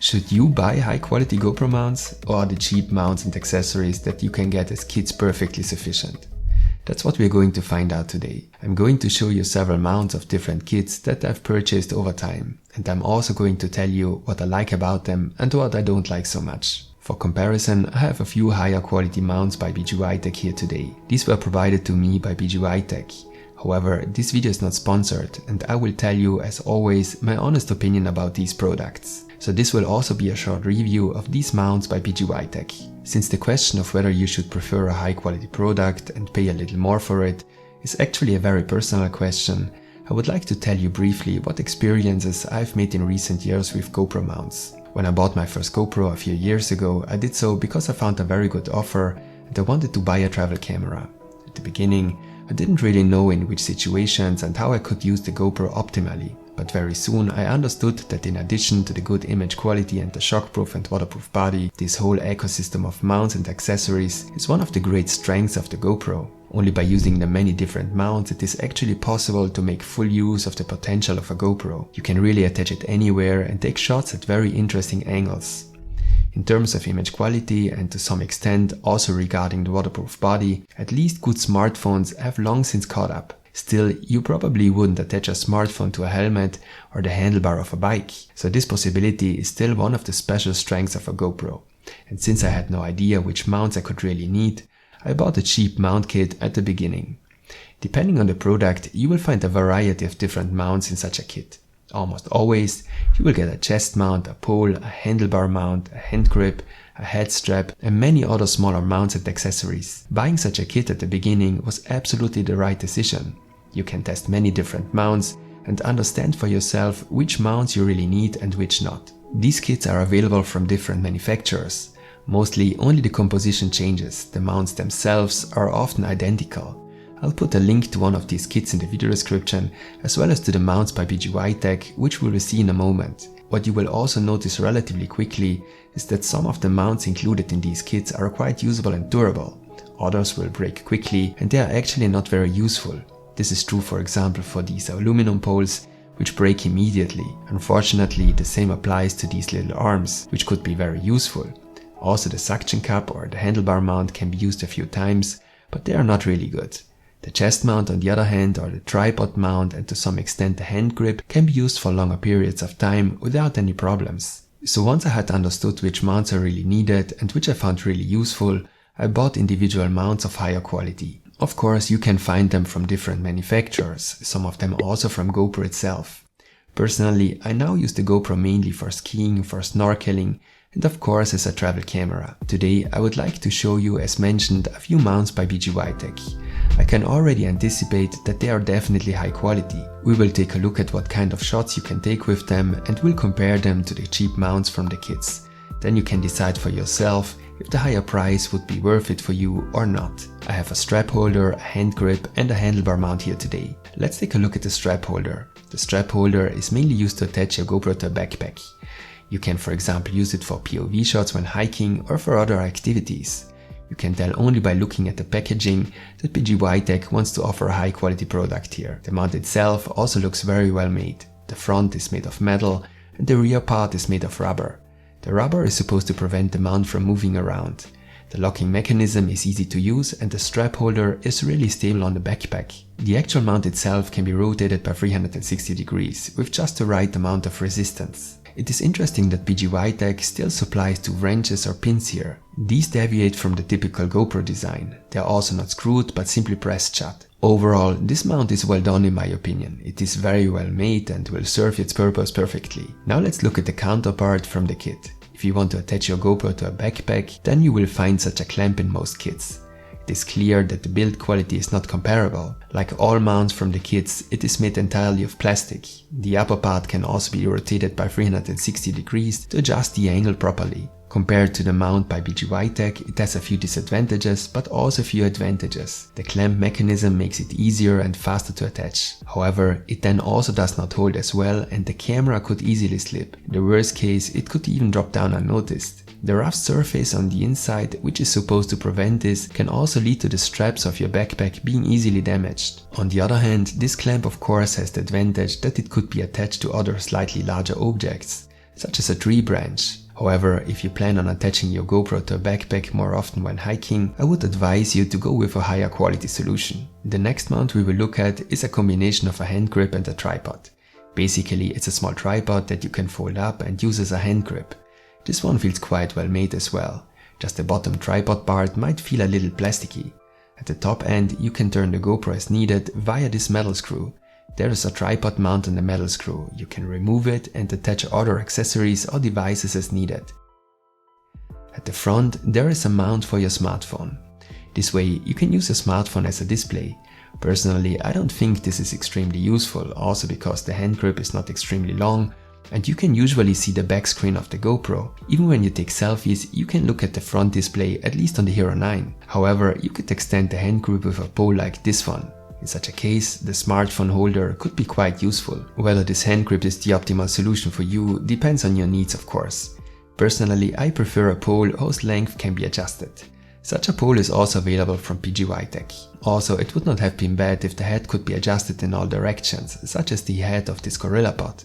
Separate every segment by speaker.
Speaker 1: Should you buy high quality GoPro mounts, or are the cheap mounts and accessories that you can get as kits perfectly sufficient? That's what we're going to find out today. I'm going to show you several mounts of different kits that I've purchased over time, and I'm also going to tell you what I like about them and what I don't like so much. For comparison, I have a few higher quality mounts by PGYTech here today. These were provided to me by PGYTech. However, this video is not sponsored, and I will tell you, as always, my honest opinion about these products. So this will also be a short review of these mounts by PGYTech. Since the question of whether you should prefer a high quality product and pay a little more for it is actually a very personal question, I would like to tell you briefly what experiences I've made in recent years with GoPro mounts. When I bought my first GoPro a few years ago, I did so because I found a very good offer and I wanted to buy a travel camera. At the beginning, I didn't really know in which situations and how I could use the GoPro optimally. But very soon I understood that in addition to the good image quality and the shockproof and waterproof body, this whole ecosystem of mounts and accessories is one of the great strengths of the GoPro. Only by using the many different mounts it is actually possible to make full use of the potential of a GoPro. You can really attach it anywhere and take shots at very interesting angles. In terms of image quality and to some extent also regarding the waterproof body, at least good smartphones have long since caught up. Still, you probably wouldn't attach a smartphone to a helmet or the handlebar of a bike, so this possibility is still one of the special strengths of a GoPro. And since I had no idea which mounts I could really need, I bought a cheap mount kit at the beginning. Depending on the product, you will find a variety of different mounts in such a kit. Almost always, you will get a chest mount, a pole, a handlebar mount, a hand grip, a head strap, and many other smaller mounts and accessories. Buying such a kit at the beginning was absolutely the right decision. You can test many different mounts and understand for yourself which mounts you really need and which not. These kits are available from different manufacturers. Mostly only the composition changes, the mounts themselves are often identical. I'll put a link to one of these kits in the video description, as well as to the mounts by PGYTech, which we will see in a moment. What you will also notice relatively quickly is that some of the mounts included in these kits are quite usable and durable. Others will break quickly and they are actually not very useful. This is true, for example, for these aluminum poles, which break immediately. Unfortunately, the same applies to these little arms, which could be very useful. Also, the suction cup or the handlebar mount can be used a few times, but they are not really good. The chest mount, on the other hand, or the tripod mount and to some extent the hand grip can be used for longer periods of time without any problems. So once I had understood which mounts I really needed and which I found really useful, I bought individual mounts of higher quality. Of course, you can find them from different manufacturers, some of them also from GoPro itself. Personally, I now use the GoPro mainly for skiing, for snorkeling, and of course as a travel camera. Today I would like to show you, as mentioned, a few mounts by PGYTech. I can already anticipate that they are definitely high quality. We will take a look at what kind of shots you can take with them and we'll compare them to the cheap mounts from the kits. Then you can decide for yourself if the higher price would be worth it for you or not. I have a strap holder, a hand grip and a handlebar mount here today. Let's take a look at the strap holder. The strap holder is mainly used to attach your GoPro to a backpack. You can, for example, use it for POV shots when hiking or for other activities. You can tell only by looking at the packaging that PGYTech wants to offer a high quality product here. The mount itself also looks very well made. The front is made of metal and the rear part is made of rubber. The rubber is supposed to prevent the mount from moving around. The locking mechanism is easy to use and the strap holder is really stable on the backpack. The actual mount itself can be rotated by 360 degrees with just the right amount of resistance. It is interesting that PGYTech still supplies 2 wrenches or pins here. These deviate from the typical GoPro design. They are also not screwed but simply pressed shut. Overall, this mount is well done in my opinion. It is very well made and will serve its purpose perfectly. Now let's look at the counterpart from the kit. If you want to attach your GoPro to a backpack, then you will find such a clamp in most kits. It is clear that the build quality is not comparable. Like all mounts from the kits, it is made entirely of plastic. The upper part can also be rotated by 360 degrees to adjust the angle properly. Compared to the mount by PGYTech, it has a few disadvantages but also a few advantages. The clamp mechanism makes it easier and faster to attach. However, it then also does not hold as well and the camera could easily slip. In the worst case, it could even drop down unnoticed. The rough surface on the inside, which is supposed to prevent this, can also lead to the straps of your backpack being easily damaged. On the other hand, this clamp of course has the advantage that it could be attached to other slightly larger objects. such as a tree branch. However, if you plan on attaching your GoPro to a backpack more often when hiking, I would advise you to go with a higher quality solution. The next mount we will look at is a combination of a hand grip and a tripod. Basically, it's a small tripod that you can fold up and use as a hand grip. This one feels quite well made as well. Just the bottom tripod part might feel a little plasticky. At the top end, you can turn the GoPro as needed via this metal screw. There is a tripod mount on the metal screw. You can remove it and attach other accessories or devices as needed. At the front, there is a mount for your smartphone. This way, you can use your smartphone as a display. Personally, I don't think this is extremely useful, also because the hand grip is not extremely long and you can usually see the back screen of the GoPro. Even when you take selfies, you can look at the front display, at least on the Hero 9. However, you could extend the hand grip with a pole like this one. In such a case, the smartphone holder could be quite useful. Whether this hand grip is the optimal solution for you depends on your needs, of course. Personally, I prefer a pole whose length can be adjusted. Such a pole is also available from PGYTech. Also, it would not have been bad if the head could be adjusted in all directions, such as the head of this GorillaPod.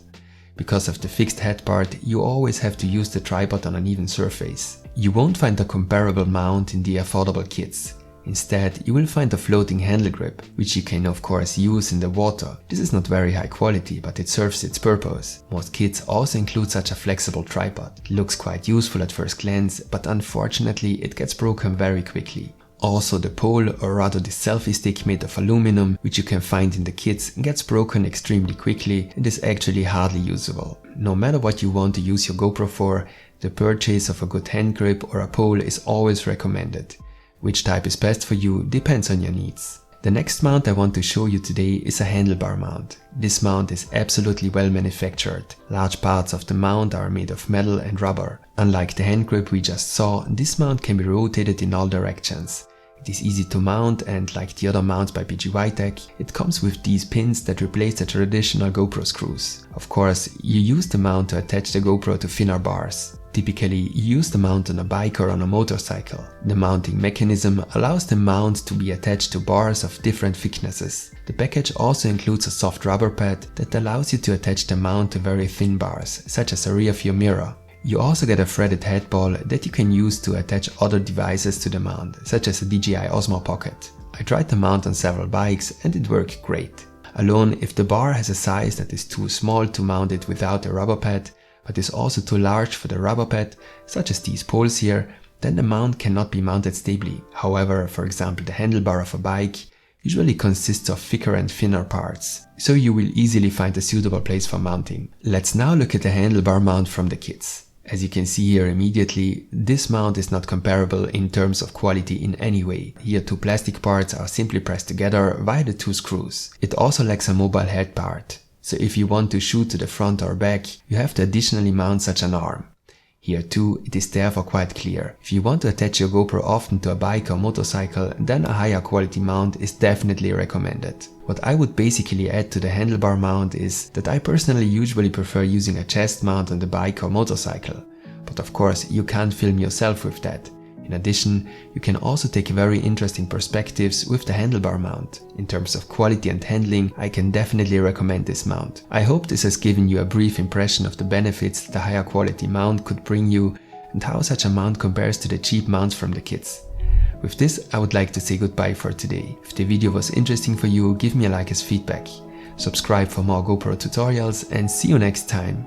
Speaker 1: Because of the fixed head part, you always have to use the tripod on an even surface. You won't find a comparable mount in the affordable kits. Instead, you will find a floating handle grip, which you can of course use in the water. This is not very high quality, but it serves its purpose. Most kits also include such a flexible tripod. It looks quite useful at first glance, but unfortunately it gets broken very quickly. Also, the pole, or rather the selfie stick made of aluminum, which you can find in the kits, gets broken extremely quickly and is actually hardly usable. No matter what you want to use your GoPro for, the purchase of a good hand grip or a pole is always recommended. Which type is best for you depends on your needs. The next mount I want to show you today is a handlebar mount. This mount is absolutely well manufactured. Large parts of the mount are made of metal and rubber. Unlike the hand grip we just saw, this mount can be rotated in all directions. It is easy to mount and, like the other mounts by PGYTech, it comes with these pins that replace the traditional GoPro screws. Of course, you use the mount to attach the GoPro to thinner bars. Typically, you use the mount on a bike or on a motorcycle. The mounting mechanism allows the mount to be attached to bars of different thicknesses. The package also includes a soft rubber pad that allows you to attach the mount to very thin bars, such as a rear view mirror. You also get a threaded head ball that you can use to attach other devices to the mount, such as a DJI Osmo Pocket. I tried the mount on several bikes and it worked great. Alone, if the bar has a size that is too small to mount it without a rubber pad, but is also too large for the rubber pad, such as these poles here, then the mount cannot be mounted stably. However, for example, the handlebar of a bike usually consists of thicker and thinner parts, so you will easily find a suitable place for mounting. Let's now look at the handlebar mount from the kits. As you can see here immediately, this mount is not comparable in terms of quality in any way. Here two plastic parts are simply pressed together via the two screws. It also lacks a mobile head part. So if you want to shoot to the front or back, you have to additionally mount such an arm. Here too, it is therefore quite clear. If you want to attach your GoPro often to a bike or motorcycle, then a higher quality mount is definitely recommended. What I would basically add to the handlebar mount is that I personally usually prefer using a chest mount on the bike or motorcycle. But of course, you can't film yourself with that. In addition, you can also take very interesting perspectives with the handlebar mount. In terms of quality and handling, I can definitely recommend this mount. I hope this has given you a brief impression of the benefits that a higher quality mount could bring you and how such a mount compares to the cheap mounts from the kits. With this, I would like to say goodbye for today. If the video was interesting for you, give me a like as feedback. Subscribe for more GoPro tutorials and see you next time.